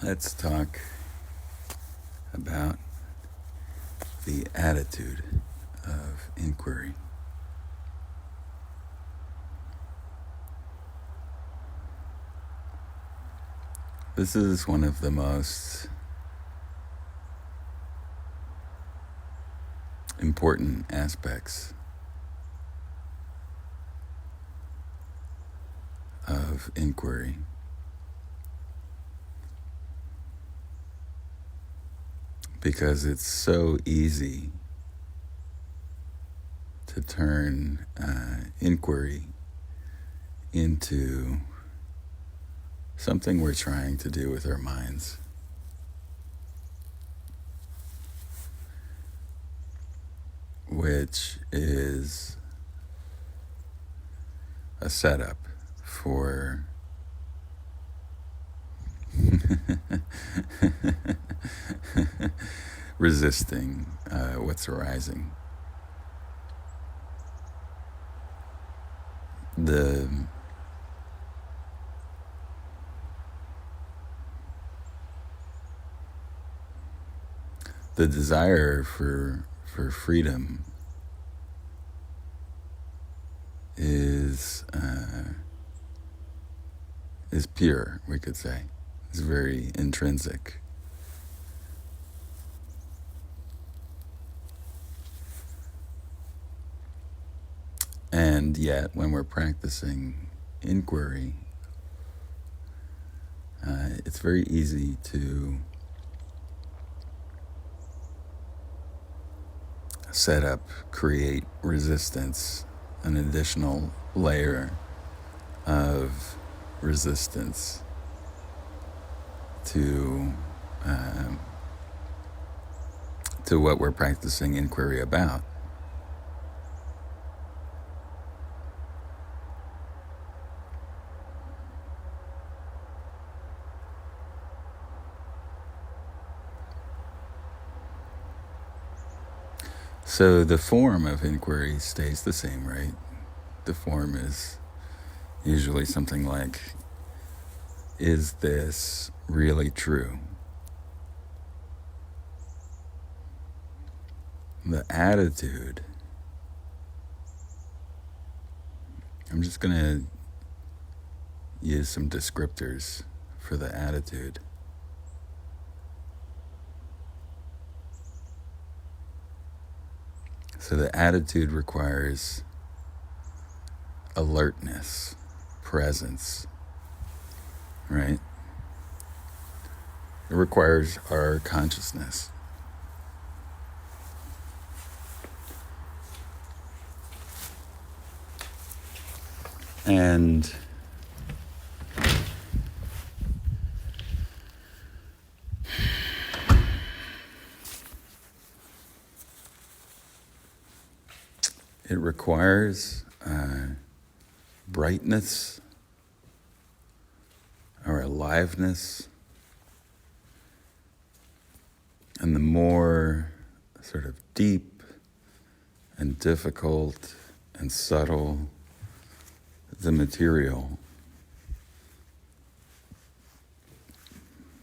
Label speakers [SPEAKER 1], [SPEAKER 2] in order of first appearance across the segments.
[SPEAKER 1] Let's talk about the attitude of inquiry. This is one of the most important aspects of inquiry. Because it's so easy to turn inquiry into something we're trying to do with our minds. Which is a setup for resisting what's arising. The desire for freedom is pure, we could say. It's very intrinsic. And yet, when we're practicing inquiry, it's very easy to create resistance, an additional layer of resistance to what we're practicing inquiry about. So the form of inquiry stays the same, right? The form is usually something like, is this really true? The attitude, I'm just going to use some descriptors for the attitude. So the attitude requires alertness, presence, right? It requires our consciousness. And it requires brightness or aliveness. And the more sort of deep and difficult and subtle the material,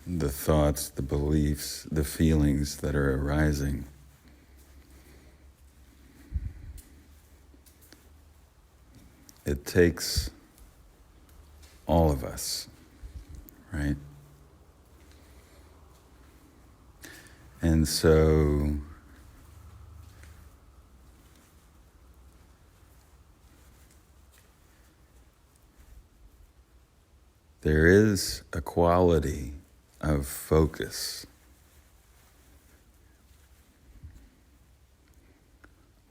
[SPEAKER 1] the thoughts, the beliefs, the feelings that are arising, it takes all of us, right? And so there is a quality of focus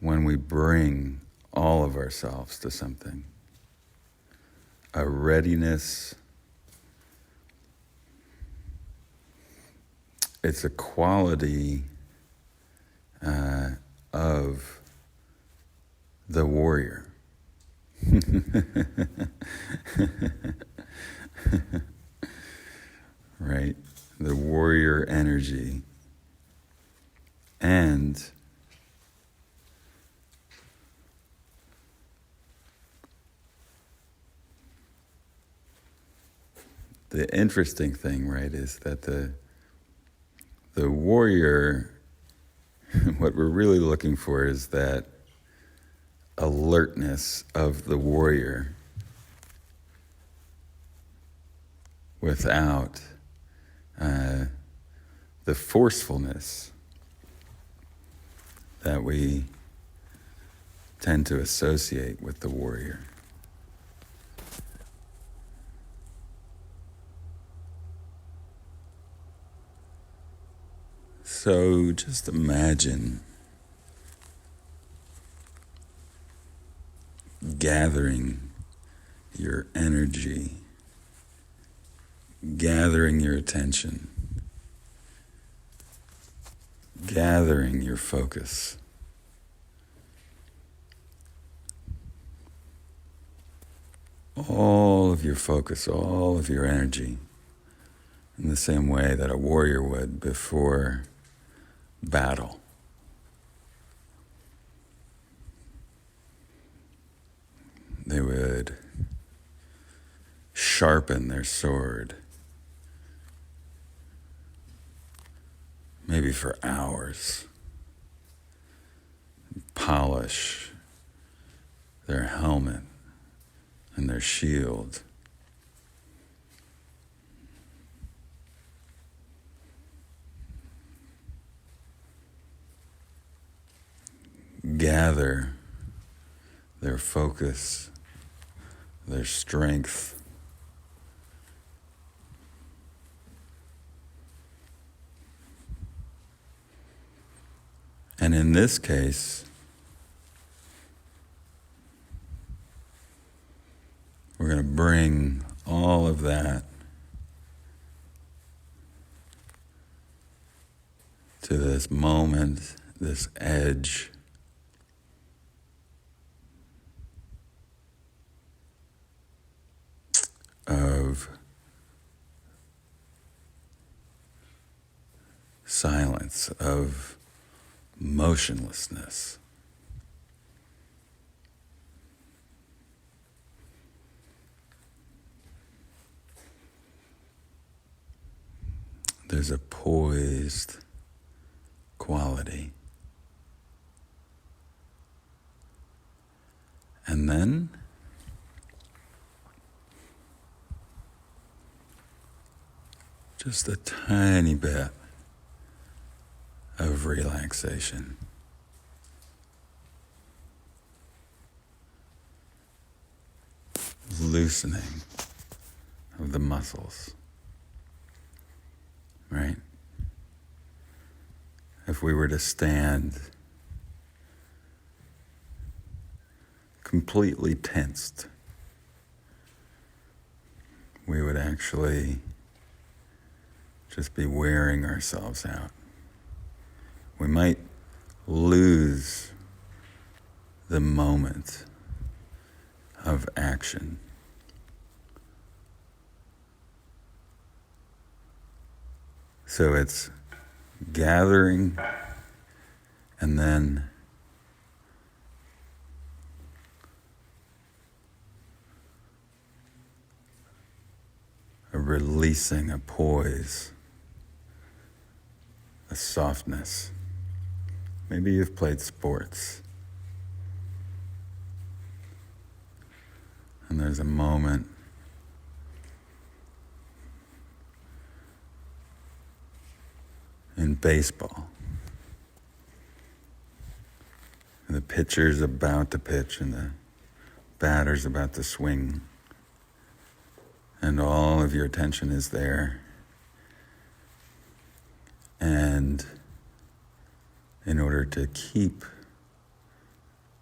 [SPEAKER 1] when we bring all of ourselves to something. A readiness. It's a quality of the warrior. Right? The warrior energy. And the interesting thing, right, is that the warrior, what we're really looking for is that alertness of the warrior without the forcefulness that we tend to associate with the warrior. So just imagine gathering your energy, gathering your attention, gathering your focus. All of your focus, all of your energy, in the same way that a warrior would before battle. They would sharpen their sword, maybe for hours, polish their helmet and their shield. Gather their focus, their strength. And in this case, we're going to bring all of that to this moment, this edge. Of silence, of motionlessness. There's a poised quality. And then just a tiny bit of relaxation. Loosening of the muscles, right? If we were to stand completely tensed, we would actually just be wearing ourselves out. We might lose the moment of action. So it's gathering and then a releasing, a poise, a softness. Maybe you've played sports. And there's a moment in baseball. And the pitcher's about to pitch and the batter's about to swing. And all of your attention is there. And in order to keep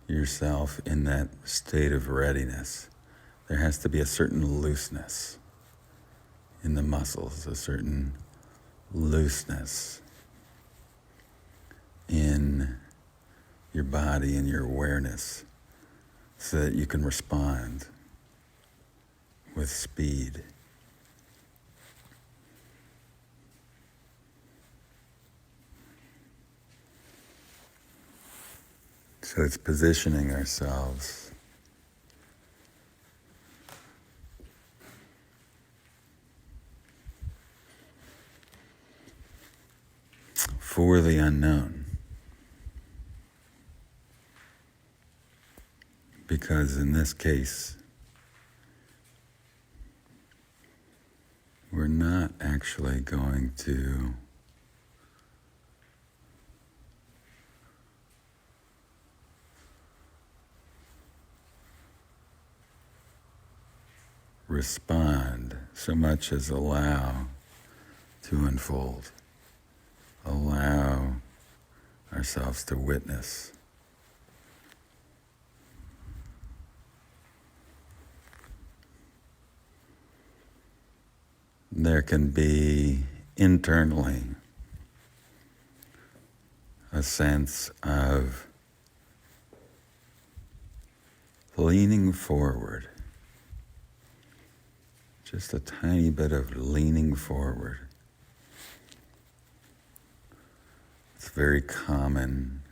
[SPEAKER 1] yourself in that state of readiness, there has to be a certain looseness in the muscles, a certain looseness in your body and your awareness so that you can respond with speed. So it's positioning ourselves for the unknown. Because in this case, we're not actually going to respond so much as allow to unfold, allow ourselves to witness. There can be internally a sense of leaning forward, just a tiny bit of leaning forward. It's very common,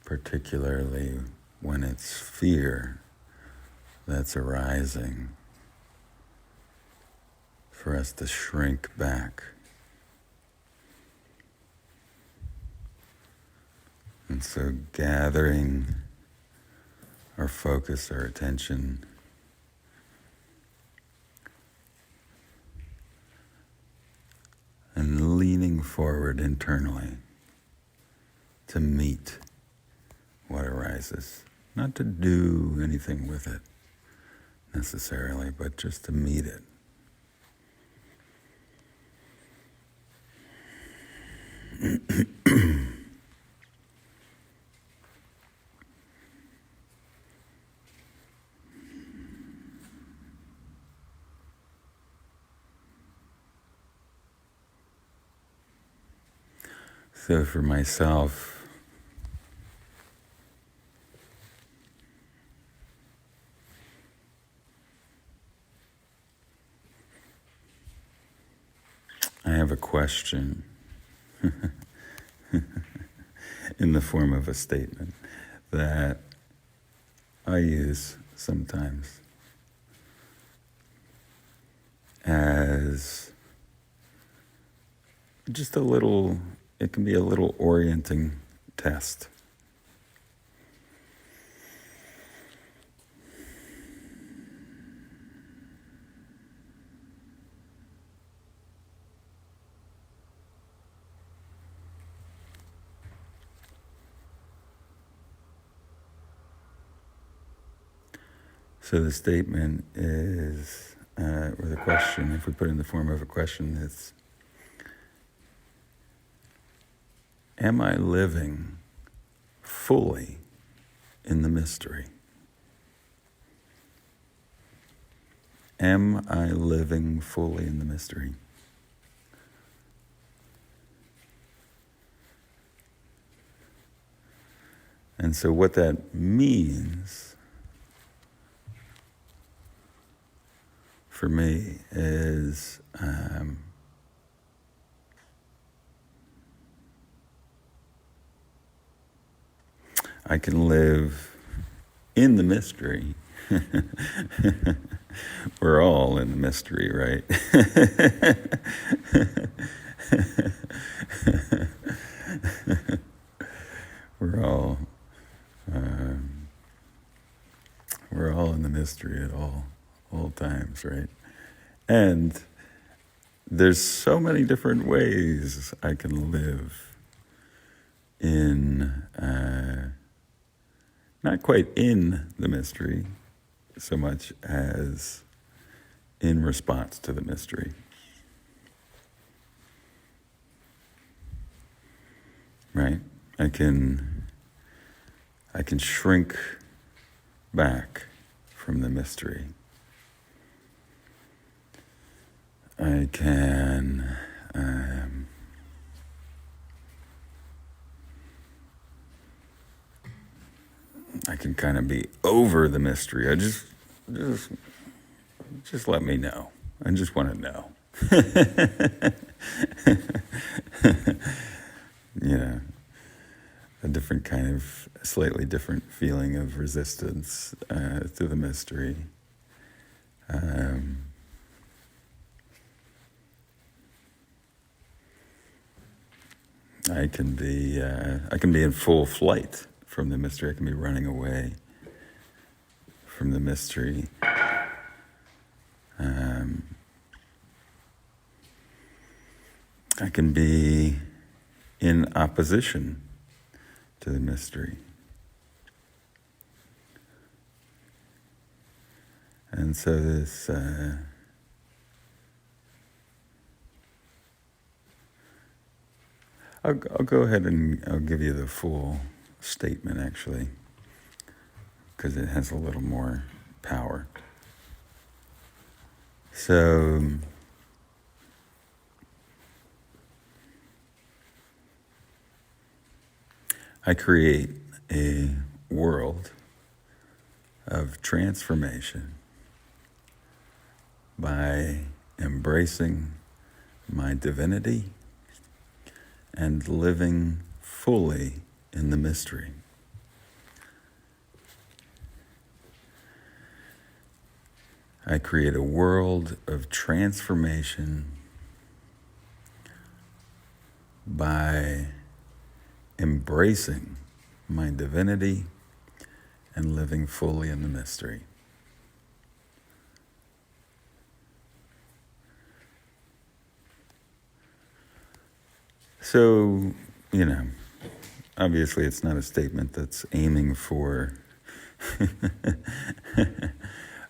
[SPEAKER 1] particularly when it's fear that's arising, for us to shrink back. And so gathering our focus, our attention, and leaning forward internally to meet what arises. Not to do anything with it necessarily, but just to meet it. So for myself, I have a question in the form of a statement that I use sometimes as just a little, it can be a little orienting test. So the statement is, or the question, if we put it in the form of a question, it's, am I living fully in the mystery? Am I living fully in the mystery? And so what that means for me is I can live in the mystery. We're all in the mystery, right? We're all in the mystery at all times, right? And there's so many different ways I can live in, not quite in the mystery, so much as in response to the mystery. Right? I can shrink back from the mystery. I can kind of be over the mystery. I just let me know. I just want to know. Yeah, a different kind of, slightly different feeling of resistance to the mystery. I can be in full flight from the mystery. I can be running away from the mystery. I can be in opposition to the mystery. And so this I'll go ahead and I'll give you the full statement actually, because it has a little more power. So I create a world of transformation by embracing my divinity and living fully in the mystery. I create a world of transformation by embracing my divinity and living fully in the mystery. So, obviously it's not a statement that's aiming for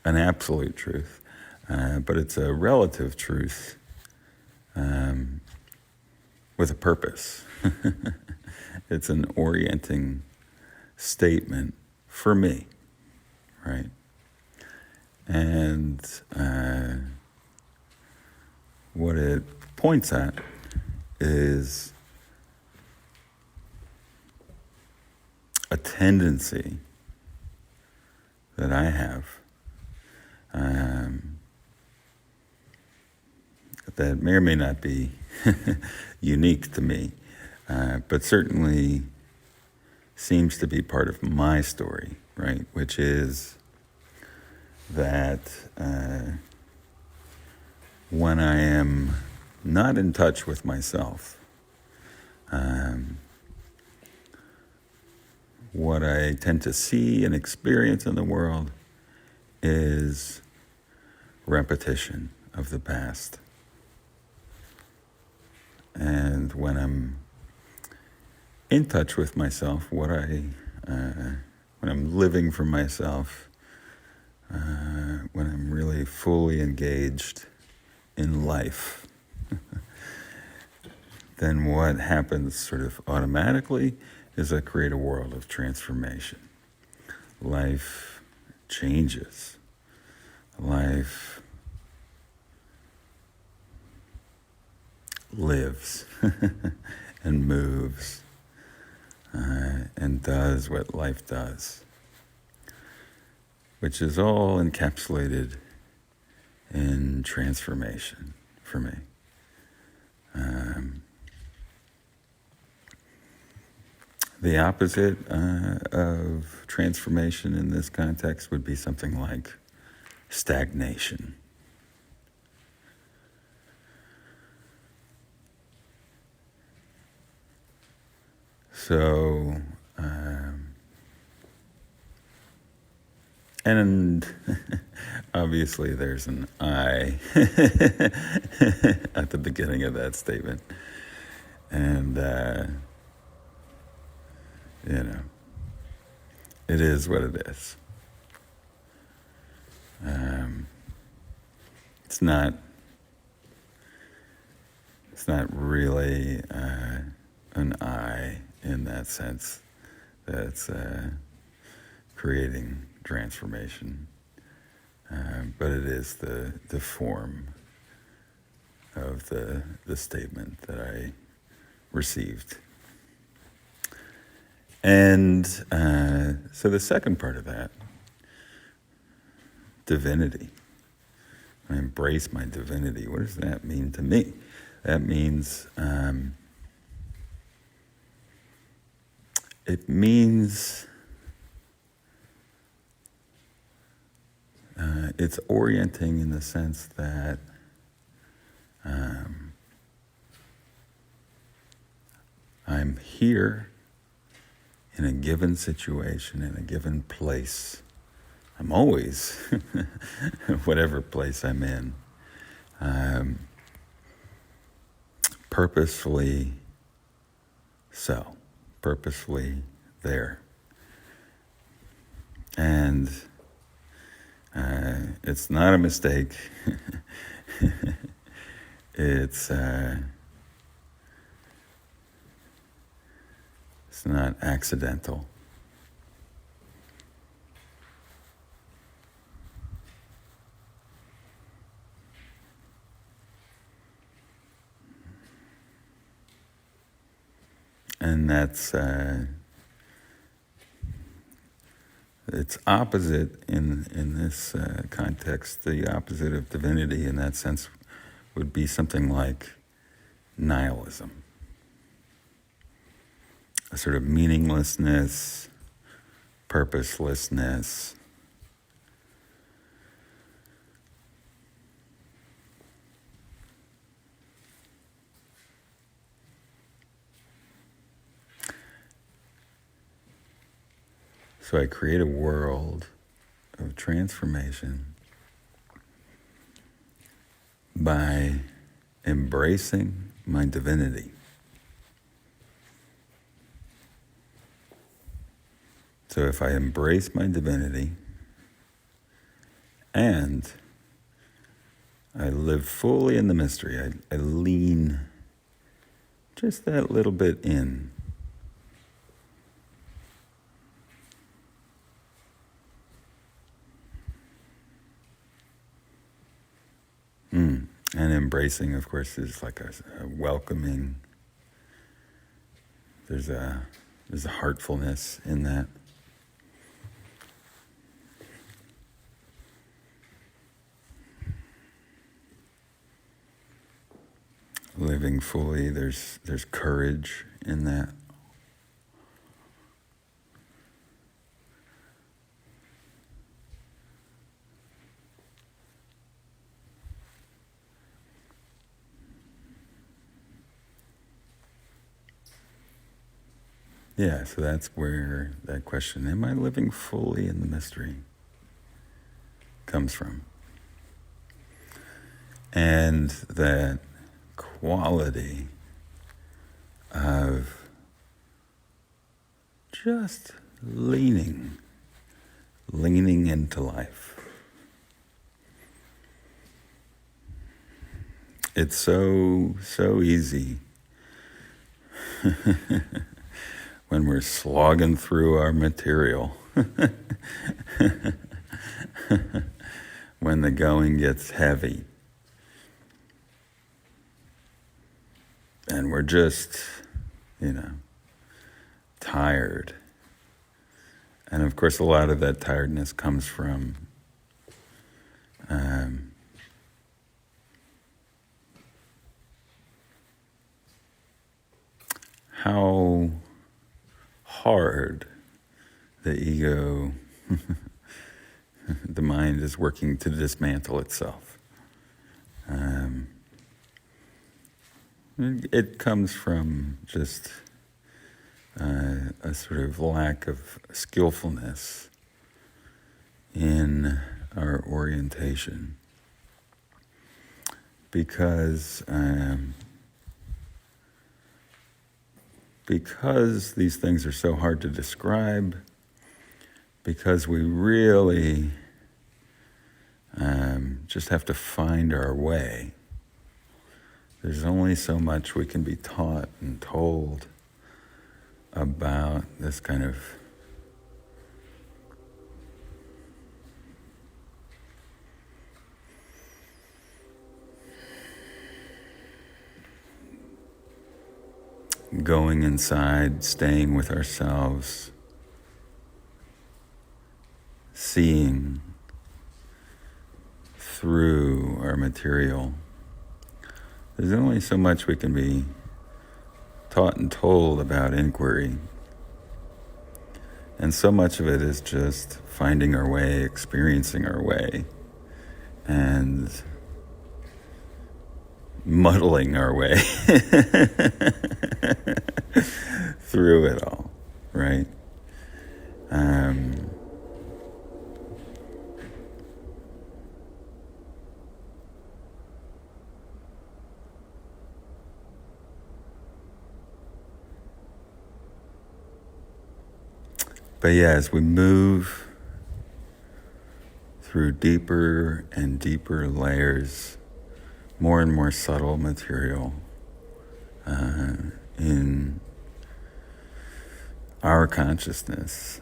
[SPEAKER 1] an absolute truth, but it's a relative truth with a purpose. It's an orienting statement for me, right? And what it points at is a tendency that I have that may or may not be unique to me, but certainly seems to be part of my story, right? Which is that when I am not in touch with myself, what I tend to see and experience in the world is repetition of the past. And when I'm in touch with myself, when I'm living for myself, when I'm really fully engaged in life, then what happens sort of automatically is I create a world of transformation. Life changes. Life lives and moves and does what life does, which is all encapsulated in transformation for me. The opposite of transformation in this context would be something like stagnation. So, and obviously there's an I at the beginning of that statement. And, it is what it is. It's not really an I in that sense that's creating transformation, but it is the form of the statement that I received. And so the second part of that, divinity. I embrace my divinity. What does that mean to me? That means it means it's orienting in the sense that I'm here in a given situation, in a given place. I'm always, whatever place I'm in, purposefully so, purposefully there. And it's not a mistake. It's not accidental. And that's it's opposite in this context. The opposite of divinity in that sense would be something like nihilism, a sort of meaninglessness, purposelessness. So I create a world of transformation by embracing my divinity. So if I embrace my divinity and I live fully in the mystery, I lean just that little bit in. And embracing, of course, is like a welcoming. There's a heartfulness in that. Living fully, there's courage in that. Yeah, so that's where that question, am I living fully in the mystery, comes from. And that quality of just leaning into life. It's so easy when we're slogging through our material, when the going gets heavy, and we're just, tired. And of course, a lot of that tiredness comes from how hard the ego, the mind is working to dismantle itself. It comes from just a sort of lack of skillfulness in our orientation, because these things are so hard to describe, because we really just have to find our way. There's only so much we can be taught and told about this kind of going inside, staying with ourselves, seeing through our material. There's only so much we can be taught and told about inquiry. And so much of it is just finding our way, experiencing our way, and muddling our way. through it all, right? But yeah, as we move through deeper and deeper layers, more and more subtle material in our consciousness,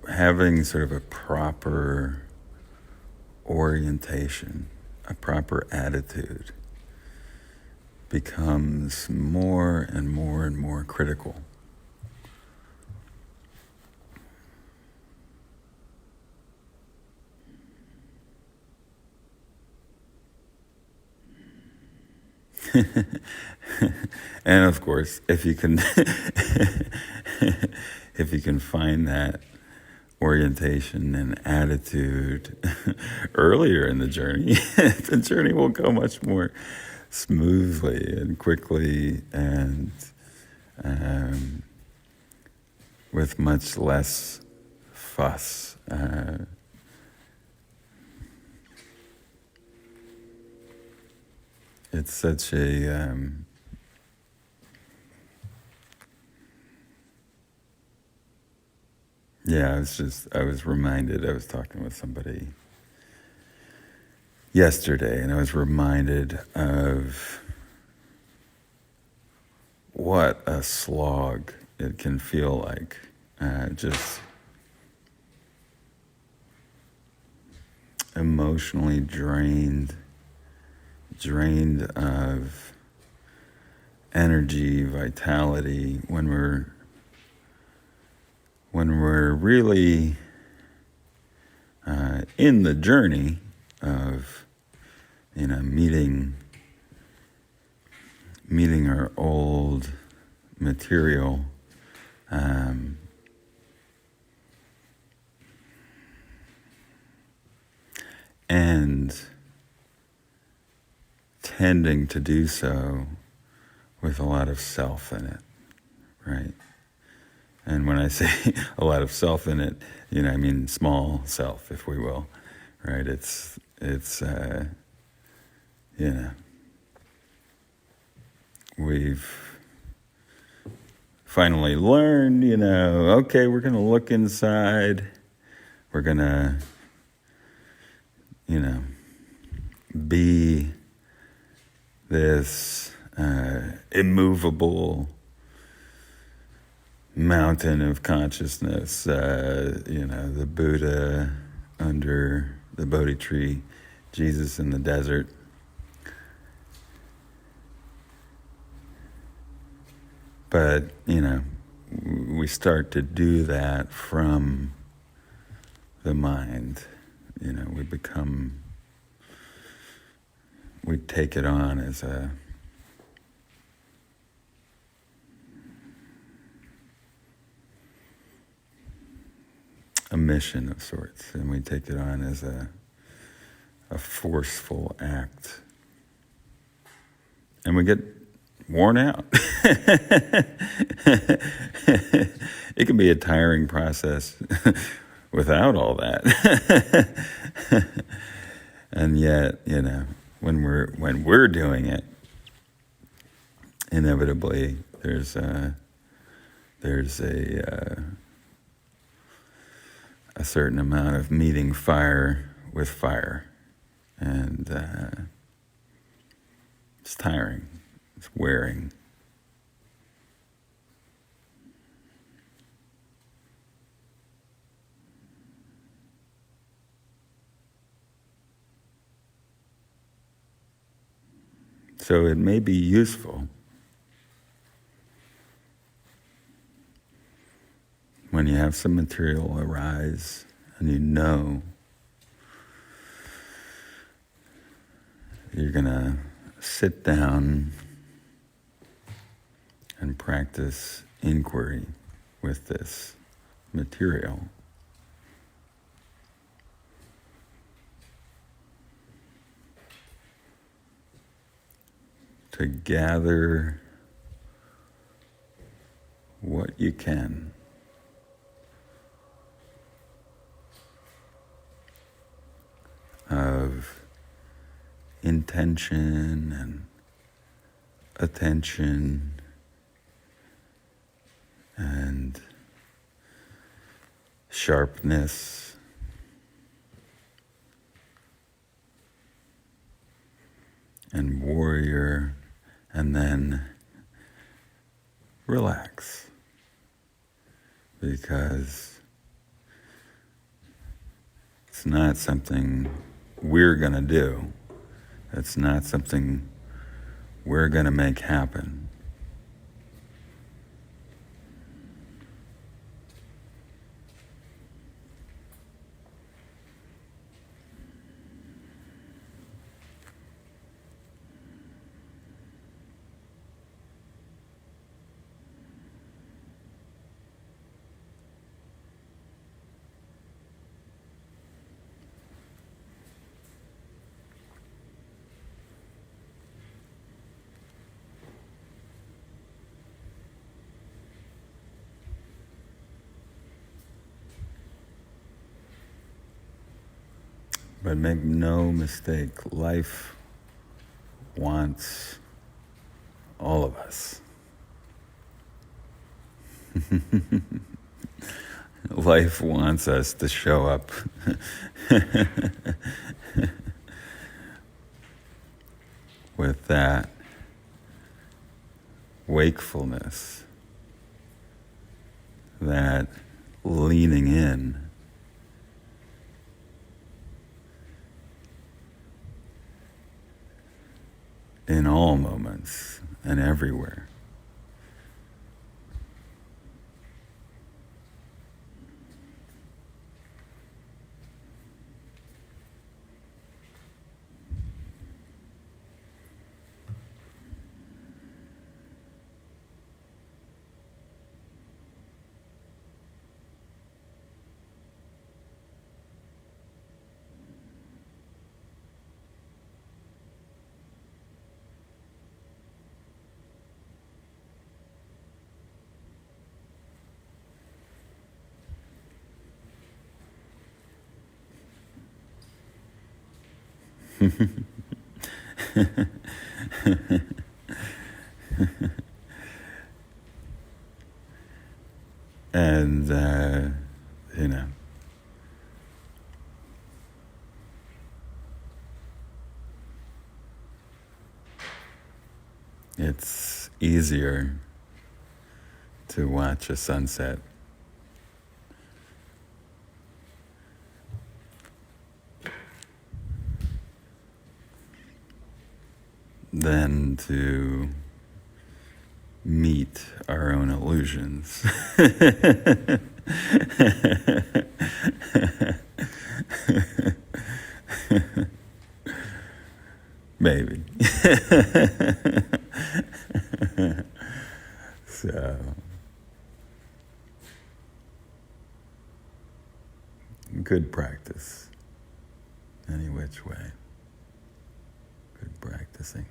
[SPEAKER 1] having sort of a proper orientation, a proper attitude becomes more and more and more critical. And of course, if you can if you can find that orientation and attitude earlier in the journey, the journey will go much more smoothly and quickly and with much less fuss. It's such a I was reminded, I was talking with somebody yesterday, and I was reminded of what a slog it can feel like, just emotionally drained of energy, vitality, when we're really in the journey of, meeting our old material, and tending to do so with a lot of self in it, right? And when I say a lot of self in it, I mean small self, if we will, right? It's we've finally learned, okay, we're going to look inside. We're going to, be this immovable mountain of consciousness, the Buddha under the Bodhi tree, Jesus in the desert. But, we start to do that from the mind. We take it on as a mission of sorts, and we take it on as a forceful act. And we get worn out. It can be a tiring process without all that. And yet, when we're doing it, inevitably there's a certain amount of meeting fire with fire, and it's tiring, it's wearing. So it may be useful when you have some material arise and you're going to sit down and practice inquiry with this material. to gather what you can of intention and attention and sharpness and warrior, and then relax, because it's not something we're going to do. It's not something we're going to make happen. But make no mistake, life wants all of us. Life wants us to show up with that wakefulness, that leaning in all moments and everywhere. And, you know, it's easier to watch a sunset than to meet our own illusions. Maybe. So, good practice, any which way. Good practicing.